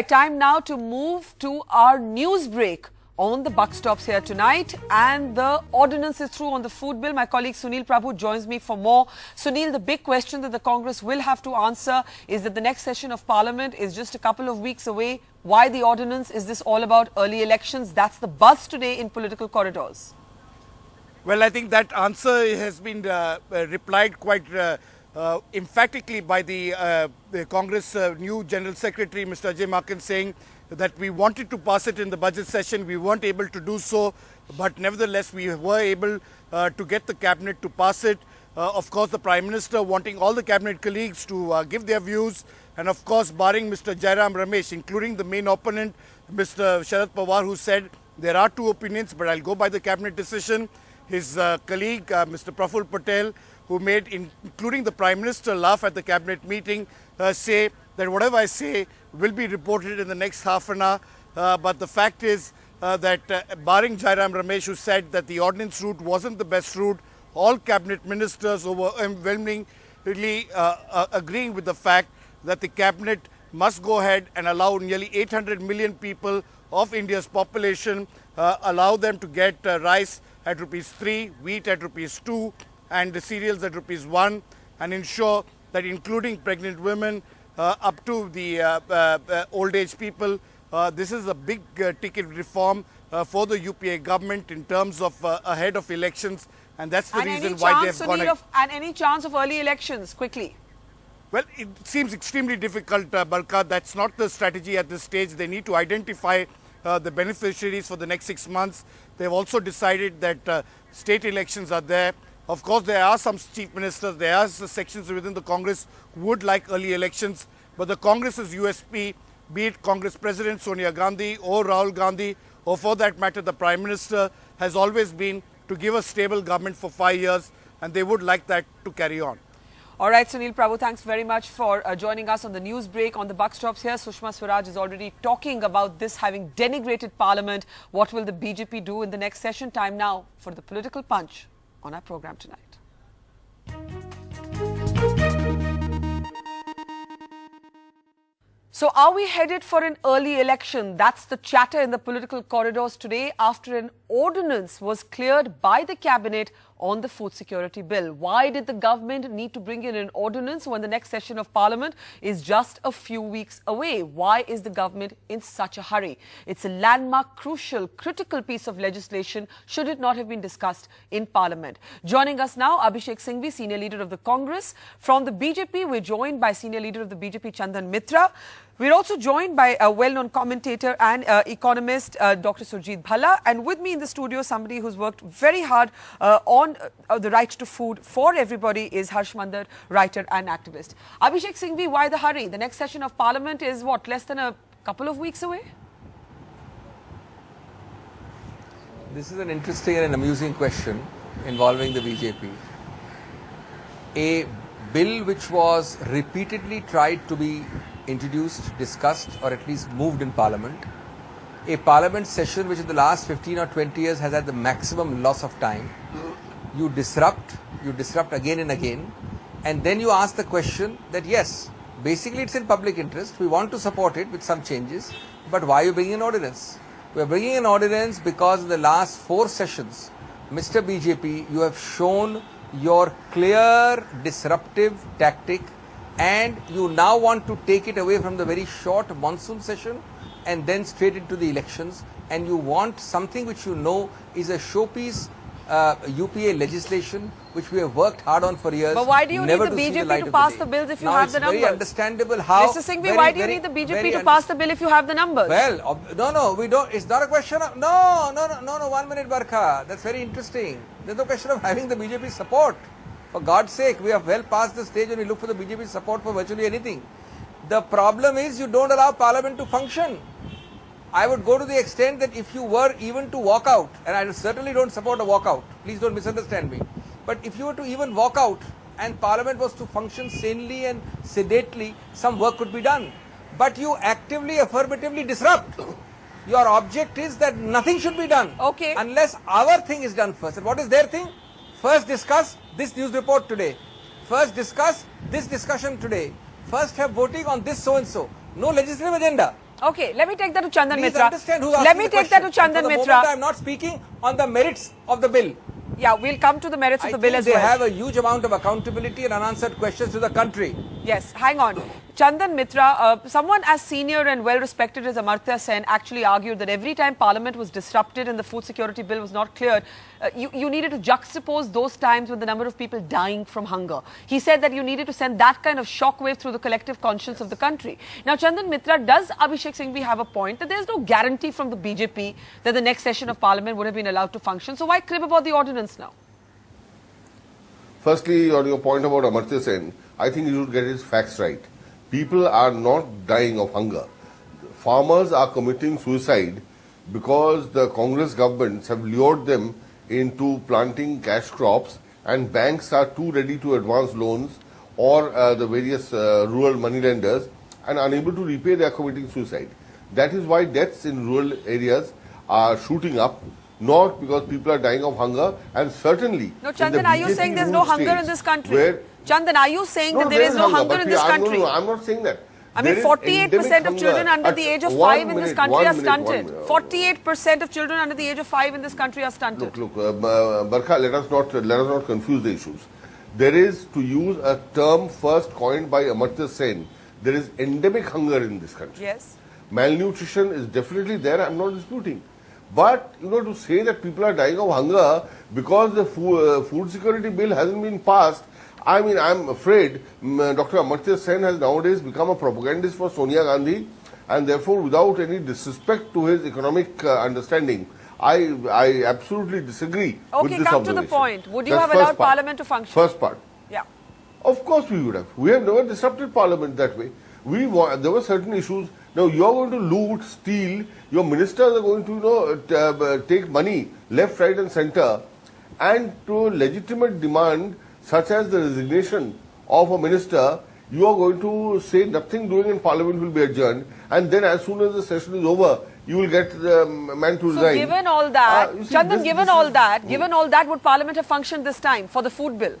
Time now to move to our news break on the buck stops here tonight, and the ordinance is through on the food bill. My colleague Sunil Prabhu joins me for more. Sunil, the big question that the Congress will have to answer is that the next session of Parliament is just a couple of weeks away. Why the ordinance? Is this all about early elections? That's the buzz today in political corridors. Well, I think that answer has been replied quite emphatically by the Congress new General Secretary, Mr. Ajay Maken, saying that we wanted to pass it in the budget session. We weren't able to do so, but nevertheless, we were able to get the cabinet to pass it. Of course, the Prime Minister wanting all the cabinet colleagues to give their views, and of course, barring Mr. Jairam Ramesh, including the main opponent, Mr. Sharad Pawar, who said there are two opinions, but I'll go by the cabinet decision. His colleague, Mr. Praful Patel, who made, including the Prime Minister, laugh at the cabinet meeting, say that whatever I say will be reported in the next half an hour. But the fact is that barring Jairam Ramesh, who said that the ordinance route wasn't the best route, all cabinet ministers overwhelmingly agreeing with the fact that the cabinet must go ahead and allow nearly 800 million people of India's population, allow them to get rice at ₹3, wheat at ₹2, and the cereals at ₹1, and ensure that including pregnant women up to the old age people, this is a big ticket reform for the UPA government in terms of ahead of elections, and that's the reason why they've gone ahead. And any chance of early elections, quickly? Well, it seems extremely difficult, Balka. That's not the strategy at this stage. They need to identify the beneficiaries for the next 6 months. They've also decided that state elections are there. Of course, there are some chief ministers, there are sections within the Congress who would like early elections, but the Congress's USP, be it Congress President Sonia Gandhi or Rahul Gandhi, or for that matter the Prime Minister, has always been to give a stable government for 5 years, and they would like that to carry on. All right, Sunil Prabhu, thanks very much for joining us on the news break on the buck stops here. Sushma Swaraj is already talking about this having denigrated Parliament. What will the BJP do in the next session? Time now for the political punch on our program tonight. So are we headed for an early election? That's the chatter in the political corridors today after an ordinance was cleared by the cabinet on the food security bill. Why did the government need to bring in an ordinance when the next session of Parliament is just a few weeks away? Why is the government in such a hurry? It's a landmark, crucial, critical piece of legislation. Should it not have been discussed in Parliament? Joining us now, Abhishek Singhvi, Senior Leader of the Congress. From the BJP, we're joined by Senior Leader of the BJP, Chandan Mitra. We're also joined by a well-known commentator and economist, Dr. Surjit Bhalla. And with me in the studio, somebody who's worked very hard on the right to food for everybody is Harsh Mandar, writer and activist. Abhishek Singhvi, why the hurry? The next session of Parliament is what, less than a couple of weeks away? This is an interesting and an amusing question involving the BJP. A bill which was repeatedly tried to be introduced, discussed, or at least moved in Parliament. A Parliament session which in the last 15 or 20 years has had the maximum loss of time. You disrupt again and again, and then you ask the question that yes, basically it's in public interest, we want to support it with some changes, but why are you bringing an ordinance? We are bringing an ordinance because in the last 4 sessions, Mr. BJP, you have shown your clear disruptive tactic, and you now want to take it away from the very short monsoon session and then straight into the elections, and you want something which you know is a showpiece UPA legislation which we have worked hard on for years. But why do you need the BJP to pass the bills if you have the numbers? It's very understandable how... Mr. Singhvi, why do you need the BJP to pass the bill if you have the numbers? Well, no, we don't. It's not a question of... No, 1 minute, Barkha. That's very interesting. There's no question of having the BJP support. For God's sake, we have well past the stage when we look for the BJP support for virtually anything. The problem is you don't allow Parliament to function. I would go to the extent that if you were even to walk out, and I certainly don't support a walkout, please don't misunderstand me, but if you were to even walk out and Parliament was to function sanely and sedately, some work could be done. But you actively, affirmatively disrupt. Your object is that nothing should be done unless our thing is done first. And what is their thing? First discuss this news report today. First discuss this discussion today. First have voting on this so-and-so. No legislative agenda. Okay, let me take that to Chandan Please Mitra. understand who's Let asking me the take that to question. Chandan For the Mitra. moment, I'm not speaking on the merits of the bill. Yeah, we'll come to the merits of the bill as well. They have a huge amount of accountability and unanswered questions to the country. Yes, hang on. Chandan Mitra, someone as senior and well respected as Amartya Sen actually argued that every time Parliament was disrupted and the food security bill was not cleared, you needed to juxtapose those times with the number of people dying from hunger. He said that you needed to send that kind of shockwave through the collective conscience of the country. Now, Chandan Mitra, does Abhishek Singhvi have a point that there's no guarantee from the BJP that the next session of Parliament would have been allowed to function? So why crib about the ordinance now? Firstly, on your point about Amartya Sen, I think you should get his facts right. People are not dying of hunger. Farmers are committing suicide because the Congress governments have lured them into planting cash crops, and banks are too ready to advance loans, or the various rural moneylenders, and unable to repay, they are committing suicide. That is why deaths in rural areas are shooting up, not because people are dying of hunger, and certainly... No, Chandan, are you saying there's no hunger in this country? Chandan, are you saying that there is no hunger in this country? No, I'm not saying that. I mean, 48% of children under the age of 5 in this country are stunted. 48% of children under the age of 5 in this country are stunted. Look, Barkha, let us not confuse the issues. There is, to use a term first coined by Amartya Sen, there is endemic hunger in this country. Yes. Malnutrition is definitely there, I'm not disputing. But, to say that people are dying of hunger because the food security bill hasn't been passed, I mean, I'm afraid Dr. Amartya Sen has nowadays become a propagandist for Sonia Gandhi, and therefore, without any disrespect to his economic understanding, I absolutely disagree with this observation. Okay, come to the point. Would you have allowed Parliament to function? First part. Yeah. Of course we would have. We have never disrupted Parliament that way. There were certain issues. Now you are going to loot, steal. Your ministers are going to, take money left, right, and centre, and to a legitimate demand such as the resignation of a minister, you are going to say nothing doing in Parliament will be adjourned, and then as soon as the session is over, you will get the man to resign. So given all that, Chandan, given all that, would Parliament have functioned this time for the food bill?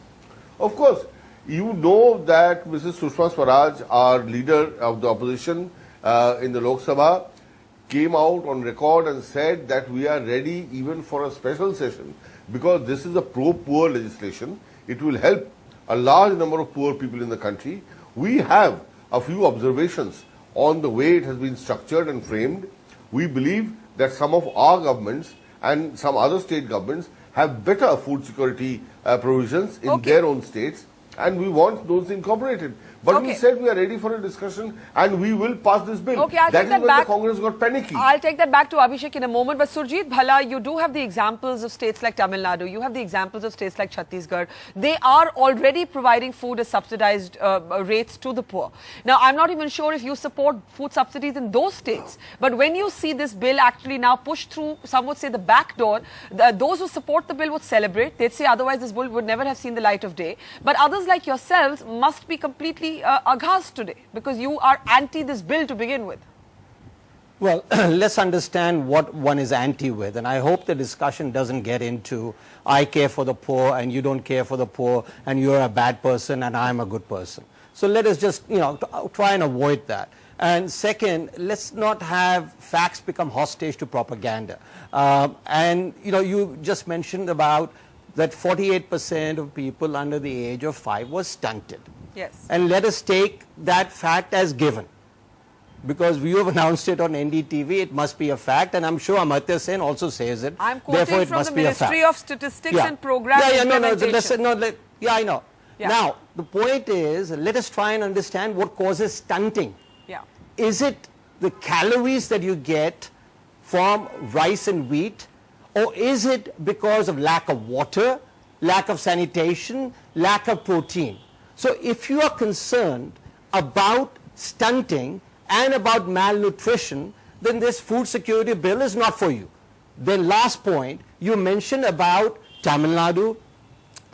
Of course. You know that Mrs. Sushma Swaraj, our leader of the opposition in the Lok Sabha, came out on record and said that we are ready even for a special session because this is a pro-poor legislation. It will help a large number of poor people in the country. We have a few observations on the way it has been structured and framed. We believe that some of our governments and some other state governments have better food security provisions in their own states, and we want those incorporated. But we said we are ready for a discussion and we will pass this bill. Okay, I'll that take that is when back. the Congress got panicky. I'll take that back to Abhishek in a moment. But Surjit Bhala, you do have the examples of states like Tamil Nadu. You have the examples of states like Chhattisgarh. They are already providing food at subsidized rates to the poor. Now, I'm not even sure if you support food subsidies in those states. But when you see this bill actually now pushed through, some would say the back door, those who support the bill would celebrate. They'd say otherwise this bill would never have seen the light of day. But others like yourselves must be completely aghast today because you are anti this bill to begin with. Well, let's understand what one is anti with, and I hope the discussion doesn't get into I care for the poor and you don't care for the poor and you're a bad person and I'm a good person. So let us just, try and avoid that. And second, let's not have facts become hostage to propaganda. You just mentioned about that 48% of people under the age of 5 was stunted. Yes. And let us take that fact as given. Because you have announced it on NDTV, it must be a fact, and I'm sure Amartya Sen also says it. I'm quoting Therefore, it from must the be Ministry a fact. of Statistics and Program Implementation. I know. Yeah. Now, the point is, let us try and understand what causes stunting. Yeah. Is it the calories that you get from rice and wheat, or is it because of lack of water, lack of sanitation, lack of protein? So if you are concerned about stunting and about malnutrition, then this food security bill is not for you. Then last point, you mentioned about Tamil Nadu,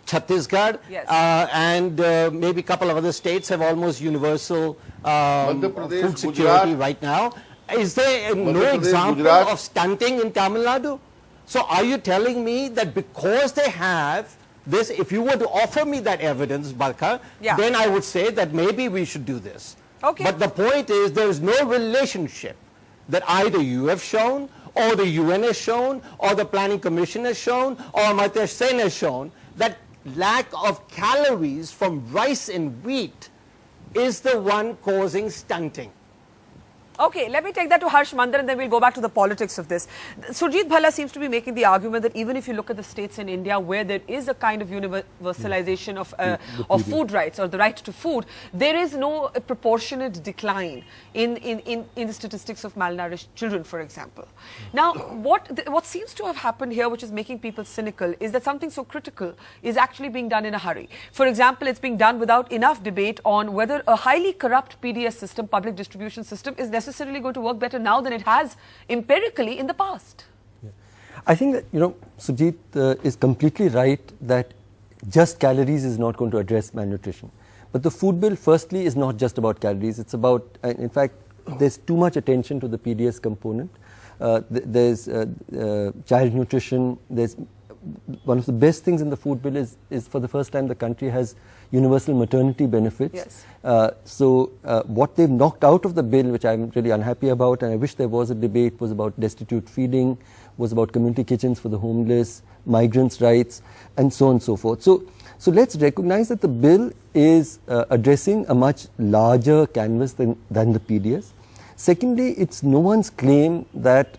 Chhattisgarh, yes. And maybe a couple of other states have almost universal food security Gujarat. right now. Is there no Pradesh, example Gujarat. of stunting in Tamil Nadu? So are you telling me that because they have this, if you were to offer me that evidence, Barkha, Yeah. then I would say that maybe we should do this. Okay. But the point is there is no relationship that either you have shown, or the UN has shown, or the Planning Commission has shown, or Amartya Sen has shown, that lack of calories from rice and wheat is the one causing stunting. Okay, let me take that to Harsh Mandar and then we'll go back to the politics of this. Surjit Bhalla seems to be making the argument that even if you look at the states in India where there is a kind of universalization of food rights or the right to food, there is no proportionate decline in the statistics of malnourished children, for example. Now, what seems to have happened here, which is making people cynical, is that something so critical is actually being done in a hurry. For example, it's being done without enough debate on whether a highly corrupt PDS system, public distribution system, is necessarily going to work better now than it has empirically in the past. Yeah. I think that, Sujit is completely right that just calories is not going to address malnutrition. But the food bill, firstly, is not just about calories. It's about, in fact, there's too much attention to the PDS component. There's child nutrition. There's one of the best things in the food bill is for the first time the country has universal maternity benefits. Yes. So what they've knocked out of the bill, which I'm really unhappy about, and I wish there was a debate, was about destitute feeding, was about community kitchens for the homeless, migrants' rights, and so on and so forth. So let's recognize that the bill is addressing a much larger canvas than the PDS. Secondly, it's no one's claim that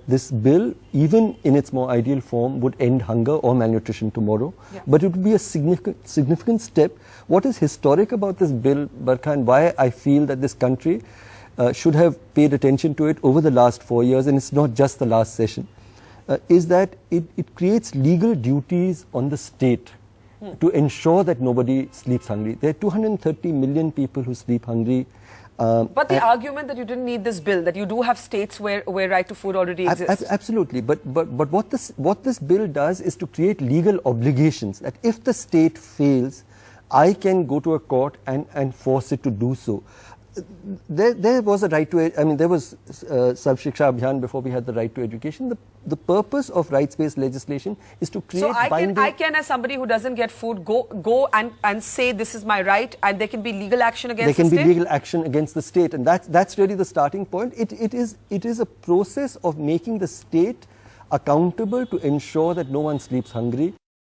this bill, even in its more ideal form, would end hunger or malnutrition tomorrow. Yeah. But it would be a significant step. What is historic about this bill, Barkha, and why I feel that this country should have paid attention to it over the last 4 years, and it's not just the last session, is that it creates legal duties on the state to ensure that nobody sleeps hungry. There are 230 million people who sleep hungry. But the argument that you didn't need this bill, that you do have states where right to food already exists. Absolutely. But what this bill does is to create legal obligations that if the state fails, I can go to a court and force it to do so. There was a right to, there was Sarv Shiksha Abhiyan before we had the right to education. The purpose of rights-based legislation is to create binding... So I can, as somebody who doesn't get food, go and say this is my right, and there can be legal action against the state? There can be legal action against the state, and that's really the starting point. It is a process of making the state accountable to ensure that no one sleeps hungry.